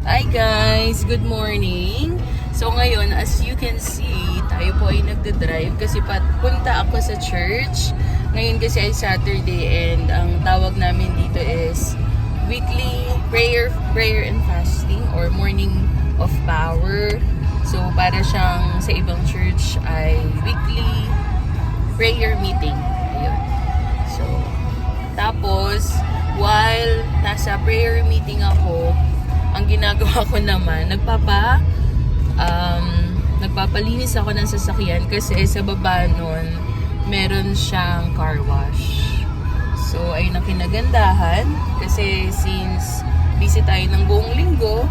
Hi guys! Good morning! So ngayon, as you can see, tayo po ay nagdadrive kasi punta ako sa church. Ngayon kasi ay Saturday and ang tawag namin dito is weekly prayer and fasting or morning of power. So para siyang sa ibang church ay weekly prayer meeting. Ayun. So, tapos, while nasa prayer meeting ako, ang ginagawa ko naman, nagpapalinis ako ng sasakyan kasi sa baba nun, meron siyang car wash. So, ayun ang kinagandahan kasi since busy tayo ng buong linggo,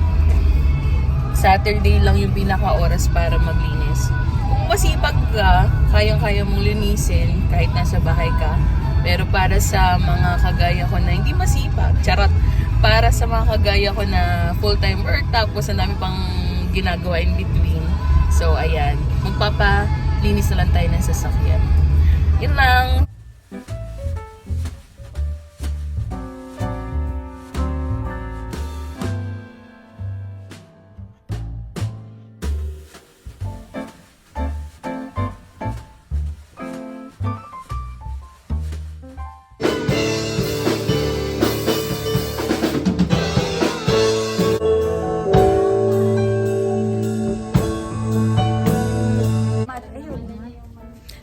Saturday lang yung pinaka-oras para maglinis. Kung masipag ka, kayang-kaya mong linisin kahit nasa bahay ka. Pero para sa mga kagaya ko na hindi masipag, charot, para sa mga kagaya ko na full-time work tapos ang dami pang ginagawa in between. So, ayan. Magpapalinis na lang tayo ng sasakyan. Yun lang.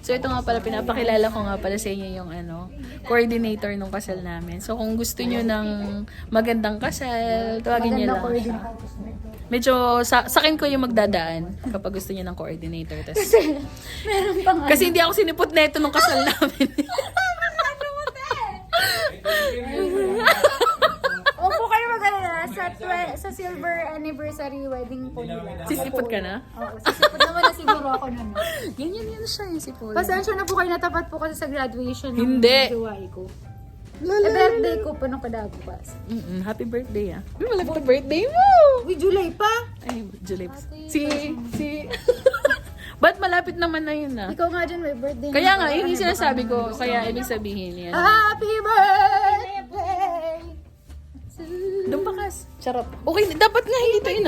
So ito nga pala, pinapakilala ko nga pala sa inyo yung coordinator ng kasal namin. So kung gusto nyo ng magandang kasal, tawagin nyo lang siya. Medyo sa akin ko yung magdadaan kapag gusto nyo ng coordinator. Kasi meron pang kasi hindi ako sinipot na ito nung kasal namin. Huwag po kayo mag-alala. Sa silver anniversary wedding po nila. Sisipot ka na? Oo, sisipot naman na siguro ako nun. Ganyan siya yung sipot. Pasensya na po kayo, natapat po kasi sa graduation ng Hindi. July ko. Birthday ko pa nung kadabukas. Happy birthday Uy, malapit ang birthday mo! Uy, July pa? Ay, July. Si... Ba't malapit naman na yun Ikaw nga dyan, may birthday. Kaya nga, yun yung sinasabi ko. Kaya ibig sabihin yan. Happy birthday! Doon pa kas. Charot. Okay, dapat nga hindi tayo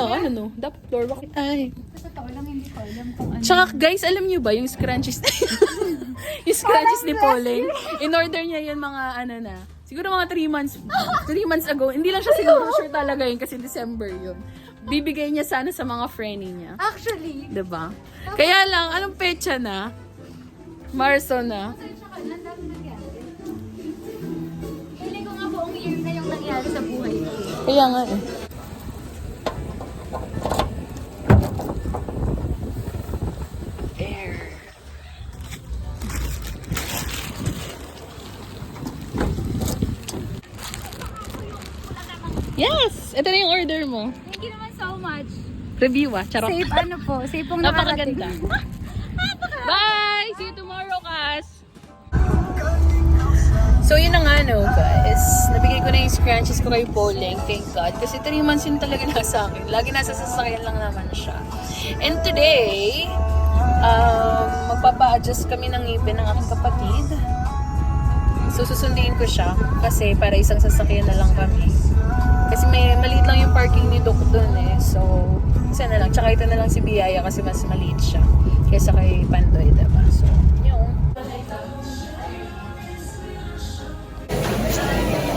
dapat floor walk. Ay. Sa tao lang, hindi ko alam kung ano. Tsaka guys, alam niyo ba yung scrunchies yung scrunchies ni Pauline? In order niya yun mga siguro mga 3 months ago. Hindi lang siya siguro sure talaga yun kasi December yun. Bibigay niya sana sa mga friendly niya. Actually, Diba? Kaya lang, anong petsa na? Marso na. feeling ko nga buong year na yung nangyari sa buhay ko. Kaya nga eh. Air. Yes! Ito na yung order mo. Thank you naman so much. Review charot. Safe safe pong nakarating. Napakaganda. Bye! See you tomorrow, Kas! So yun na nga guys. Nabigay ko na yung scrunchies ko kay Pauline, thank God. Kasi 3 months yun talaga nasa akin. Lagi nasa sasakyan lang naman siya. And today, magpapa-adjust kami ng ngipin ng aking kapatid. So susundin ko siya kasi para isang sasakyan na lang kami. Kasi maliit lang yung parking ni Doc doon eh. So, isa na lang. Tsaka ito na lang si Biyaya kasi mas maliit siya kaysa kay Pandoy, diba? So, yun.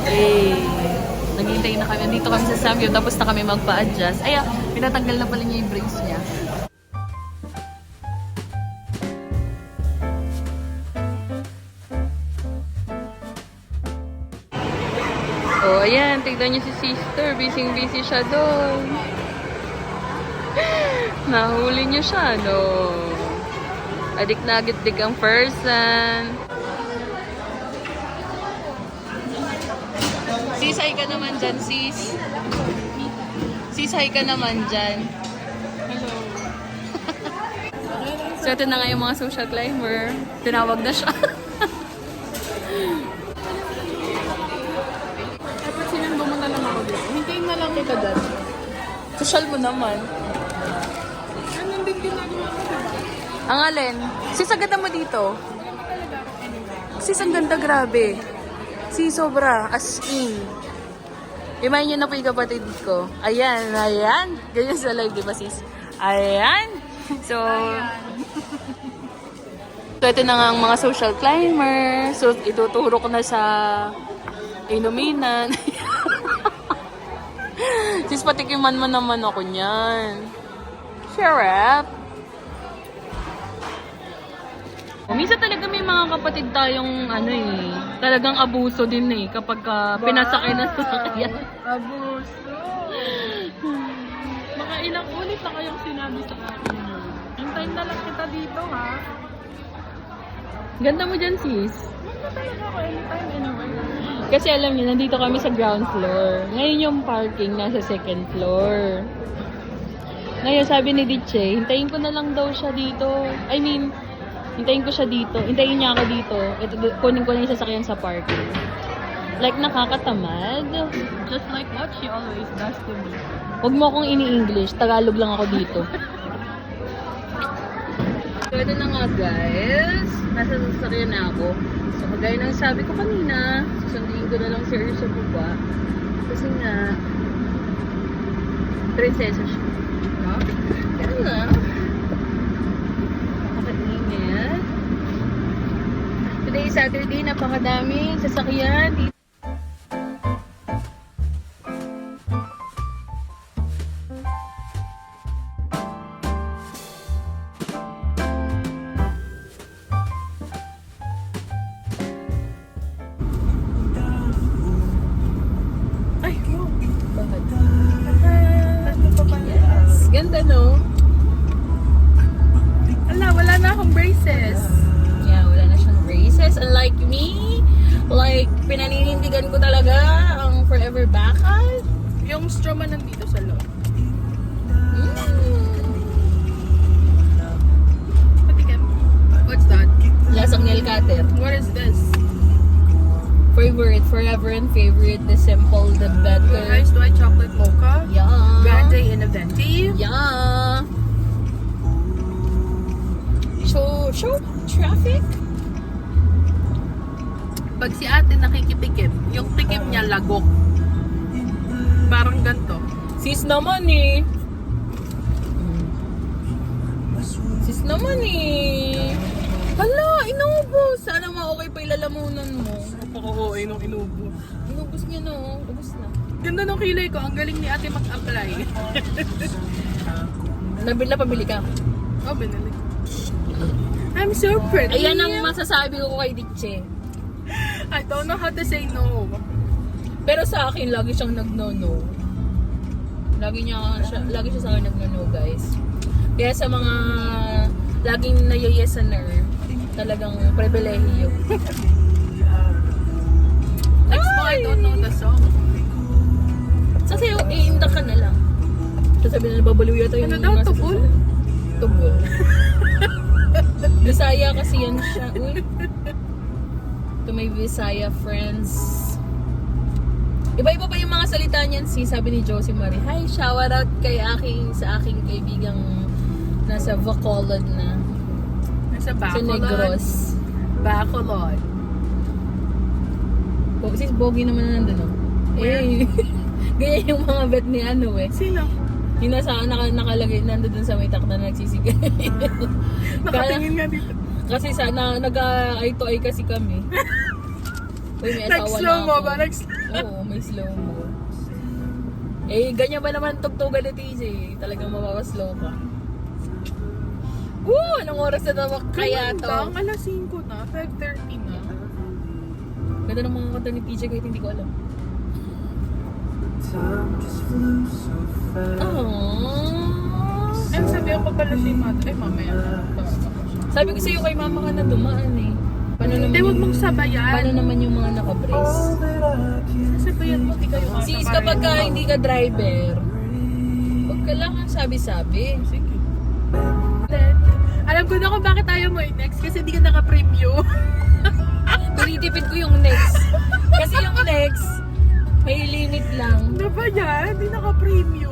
Hey, naghihintay na kami. Nandito kami sa Samyo tapos na kami magpa-adjust. Ay, pinatanggal na pala niya yung brace niya. Oh, ayan. Tignan niyo si sister. Busy siya doon. Nahuli niyo siya, no? Adik na adik ang person. Sis, hi ka naman dyan, sis. Sis, hi ka naman dyan. Hello. So, ito na nga yung mga social climber. Tinawag na siya. Dapat sinundo mo na lang ako dito. Hintayin na lang kita dyan. Social mo naman. Ano din ginagawa ko, diba? Ang alin? Sis, ang ganda mo dito. Sis, ang ganda, grabe. Si sobra, as in. Imayin niyo na po yung kapatid ko. Ayan, ayan. Ganyan sa live, di ba sis? Ayan. So, ito na nga ang mga social climber. So, ituturo ko na sa inuminan. Sis, patikiman mo naman ako niyan. Share up. Minsan talaga may mga kapatid tayong talagang abuso din kapag pinasakay na sa sakyan. Abuso. Mga ilang ulit na kayong sinabi sa akin. Hintayin na lang kita dito, ha? Ganda mo dyan, sis. Ganda talaga ako anytime, anywhere. Kasi alam niyo, nandito kami sa ground floor. Ngayon yung parking nasa second floor. Ngayon, sabi ni Diche, hintayin ko na lang daw siya dito. Hintayin ko siya dito. Hintayin niya ako dito. Ito, kunin ko na yung sasakyan sa parking. Like, nakakatamad. Just like what she always does to me. Huwag mo akong ini-English. Tagalog lang ako dito. So, ito na nga guys. Nasa sasakyan na ako. So, kagaya ng sabi ko kanina, susunduin ko na lang si Earl sa baba. Kasi nga, prinsesa siya. No? Pero nga, napakainit. Today is Saturday, napakadaming sasakyan dito. Ganda, no? Wala na akong braces. Yeah, wala na siyang braces. Unlike me, like, pinaninindigan ko talaga ang forever backup. Yung straw man nandito sa loob. Patikim. What's that? Lasang nail cutter. What is this? Favorite, forever and favorite. The simple, the better. Ice white chocolate mocha. Yeah. Grande in a venti. Yeah. Show traffic. Pag si ate nakikitikim, yung tikim niya lagok. Parang ganito. Sis naman eh. Sis naman eh. Hala, inubos. Sana ma-okay pa ilalamunan mo. Napaka-OA nung inubos. Inubos niya no. Ubus na. Ganda nung kilay ko. Ang galing ni ate mag-apply. Napabili ka. Oh, binili. I'm so pretty. Ayan ang masasabi ko kay Diche. I don't know how to say no. Pero sa akin, lagi siyang nag-no-no. Lagi siya sa akin nag-no-no, guys. Kaya sa mga laging na-yesaner, talagang pribilehiyo. Next mo, I don't know the song. Sasayaw, iinda ka na lang. Sasabihin na babaliw yata yung Ano daw, nasa tubol? sasakyan. Tubol. Bisaya kasi yan siya. Uy. To my Visaya friends. Iba-iba pa yung mga salita niyan, sabi ni Josie Marie. Hi, shout out sa aking kaibigang nasa Bacolod na. Nasa Sa Bacolod. Negros. Bacolod. Sis, Bogie naman na nandun, no? Eh, ganyan yung mga bet ni Sino? Yung nakalagay, nandun sa may takna na nagsisigay. Nakatingin nga dito. Kasi nag-eye to eye kasi kami. Uy, may asawa Nag-slow na mo ako. ba? Oo, may slow mo. Eh, ganyan ba naman tugtugan ni TJ? Talagang mapapaslow ka. Woo! Anong oras na naman kaya to? Ang alas 5 na. 5:30 na. Ganda ng mga kanta ni TJ kahit hindi ko alam. Aww. Ay, sabihan ko pala si Mata. Ay, mamaya na. Sabi ko sa'yo kay mama ka na dumaan eh. Paano naman Hindi, huwag mong sabayan. Paano naman yung mga naka-brace? Sasabayan mo, di kayo Sis, kapag ka hindi ka driver, huwag ka lang ang sabi-sabi. Sige. Then, alam ko na kung bakit tayo mo next kasi di ka naka-preview. Tinitipid ko yung next. Kasi yung next, may limit lang. Ano ba yan? Di naka-preview.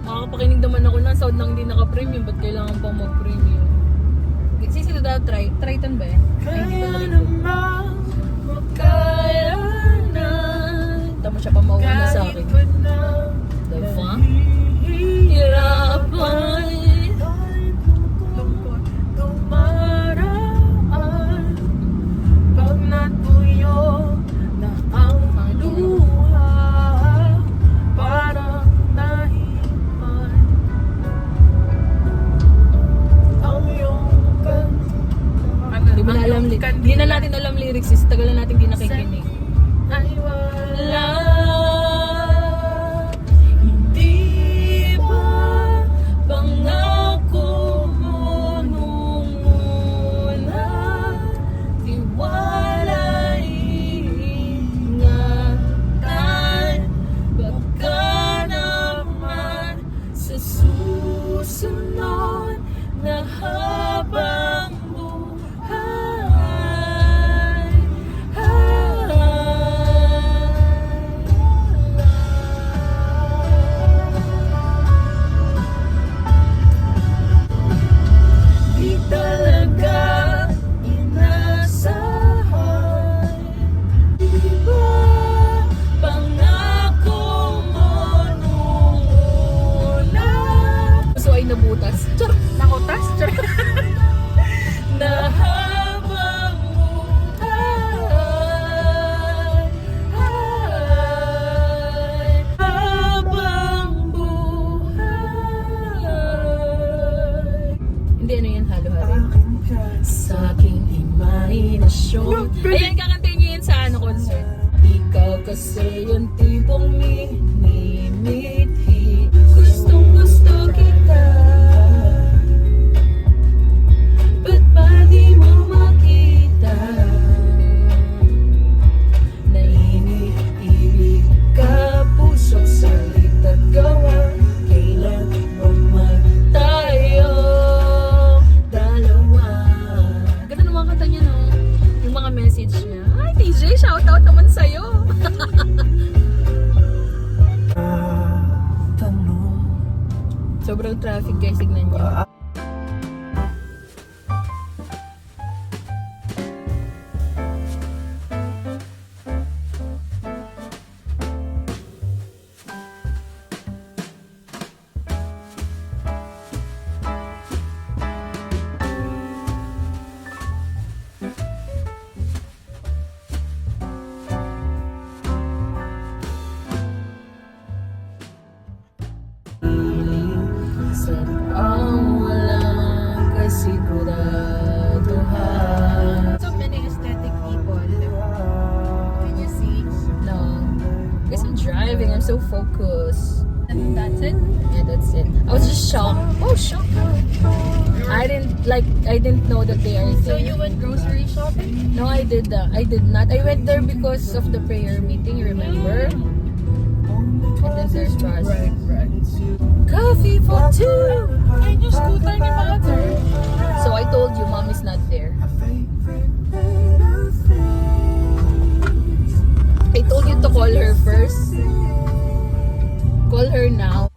Makakapakinig naman ako ng sound ng hindi naka-premium. Ba't kailangan pang mag-premium? Sis, ito daw, Triton ba yan? Ay, hindi pa Triton. Kaya na. Tama mo siya pa mauuna sa akin. Diba? Hirapan. Lungkot dumaraan pag natuyo na ang luha, parang nahiman ang iyong Di mo na alam Di na natin alam lyrics, sis. Tagal na natin di nakikinig. ay wala. Hindi ba pangako mo nung una? Tiwala, ingatan. Baka naman sa susunod na habang di talaga inasahan. Di ba pangako mo nung una? So ay nabutas. Char! Nakutas? Na habang buhay, habang buhay. Hindi, ano yan, halo-halo. Sa aking imahinasyon. Ayan, kakantayin niyo yan sa ano concert. Ikaw kasi yung tipong minimithi. Gustong gusto kita. Ba't ba di mo makita? Na iniibig ka, puso't salita't gawa. Kailan man tayo dalawa. Ganda ng mga kanta niya, no? Yung mga message niya. Ay, TJ, shoutout naman sa'yo. Sobrang traffic, guys. Tignan niyo. Sa ang walang kasiguraduhan. So many aesthetic people. Can you see? No. Because I'm driving, I'm so focused. That's it? Yeah, that's it. I was just shocked. Oh, shocked. I didn't know that they are there. So you went grocery shopping? No, I did not. I went there because of the prayer meeting, remember? And then there's bus. Right. Coffee for two. Can you scooter ni mother? So I told you, mom is not there. I told you to call her first. Call her now.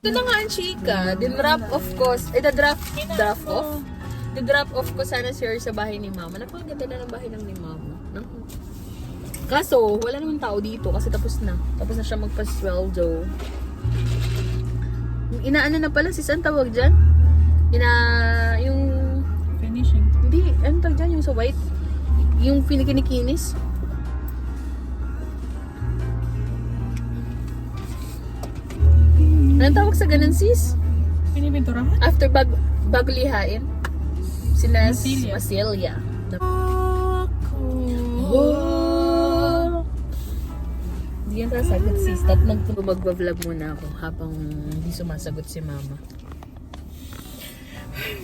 Ito na nga ang chika. Dinrap off ko. The-drop off ko sana si Earl sa bahay ni Mama. Napakaganda na ng bahay ng ni Mama. Kaso, wala namang tao dito kasi tapos na. Tapos na siya magpa-sweldo. Inaano na pala, sis, ang tawag dyan? Yung... Finishing. Hindi, ano tawag dyan? Yung sa white? Yung kinikinikinis? Anong tawag sa ganun, sis? Pinibinturahan? After bago lihain? Masilya. Masilya. Hindi yan sasagot, sis. Magbablog muna ako habang hindi sumasagot si Mama.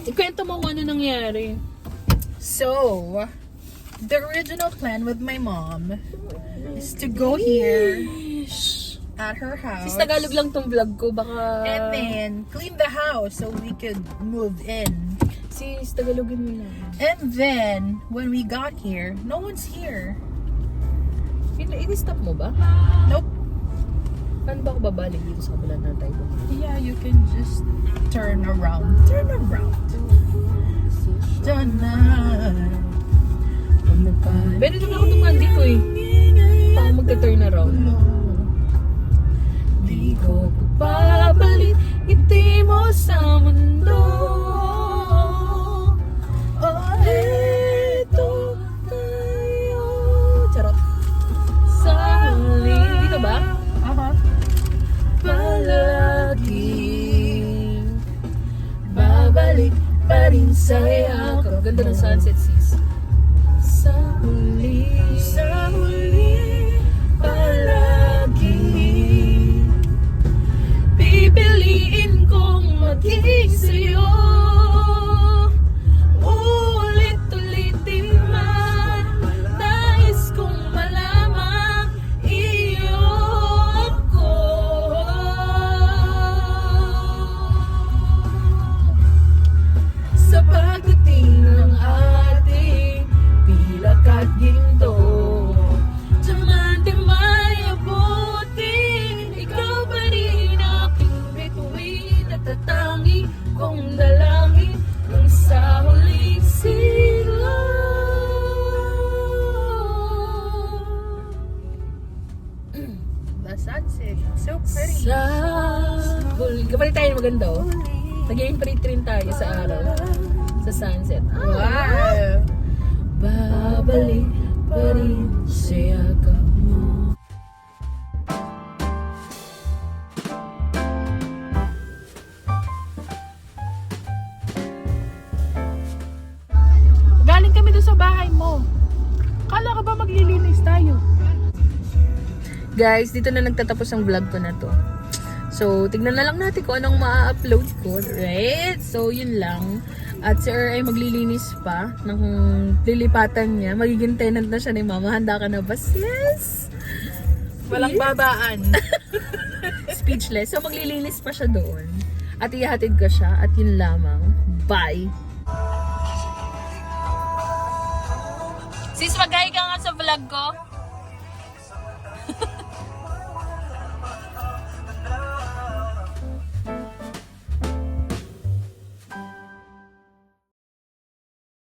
Ikwento mo kung ano nangyari. So, the original plan with my mom is to go here at her house. Sis, Tagalog lang tong vlog ko. Baka... And then clean the house so we could move in. Sis, Tagalogin mo lang. And then when we got here, no one's here. I-stop mo ba? Nope. Paano ba ako babalik dito sa kabila na tayo? Yeah, you can just turn around. Turn around. Pero doon ako tumaan dito eh. Baka magka-turn around. Di ko babalik ngiti mo sa mundo. Oh, eto tayo. Charot. Sa huli. Dito ba? Palaging babalik pa rin sa'yo. Ganda ng sunset, sis. Sa huli palagi pipiliin kong maging sa'yo. Ulit-ulitin man, nais kong malamang iyo ako. Sa pagdating ng ating pilak at ginto, diamante may abutin. Ikaw pa rin aking bituin at tatangi kong dalangin ng sa huling The sunset, so pretty. Sa huli. Kapag tayo maganda oh. Naging pretty rin tayo sa araw. Sa sunset. Wow. Babalik pa rin sa yakap mo. Galing kami doon sa bahay mo. Kala ka ba maglilinis tayo? Guys, dito na nagtatapos ang vlog ko na to. So, tignan na lang natin kung anong ma-upload ko, right? So, yun lang. At si Earl ay maglilinis pa ng lilipatan niya. Magiging tenant na siya ni Mama. Handa ka na ba? Yes! Walang babaan. Speechless. So, maglilinis pa siya doon. At ihahatid ko siya. At yun lamang. Bye! Sis, mag-hi ka nga sa vlog ko.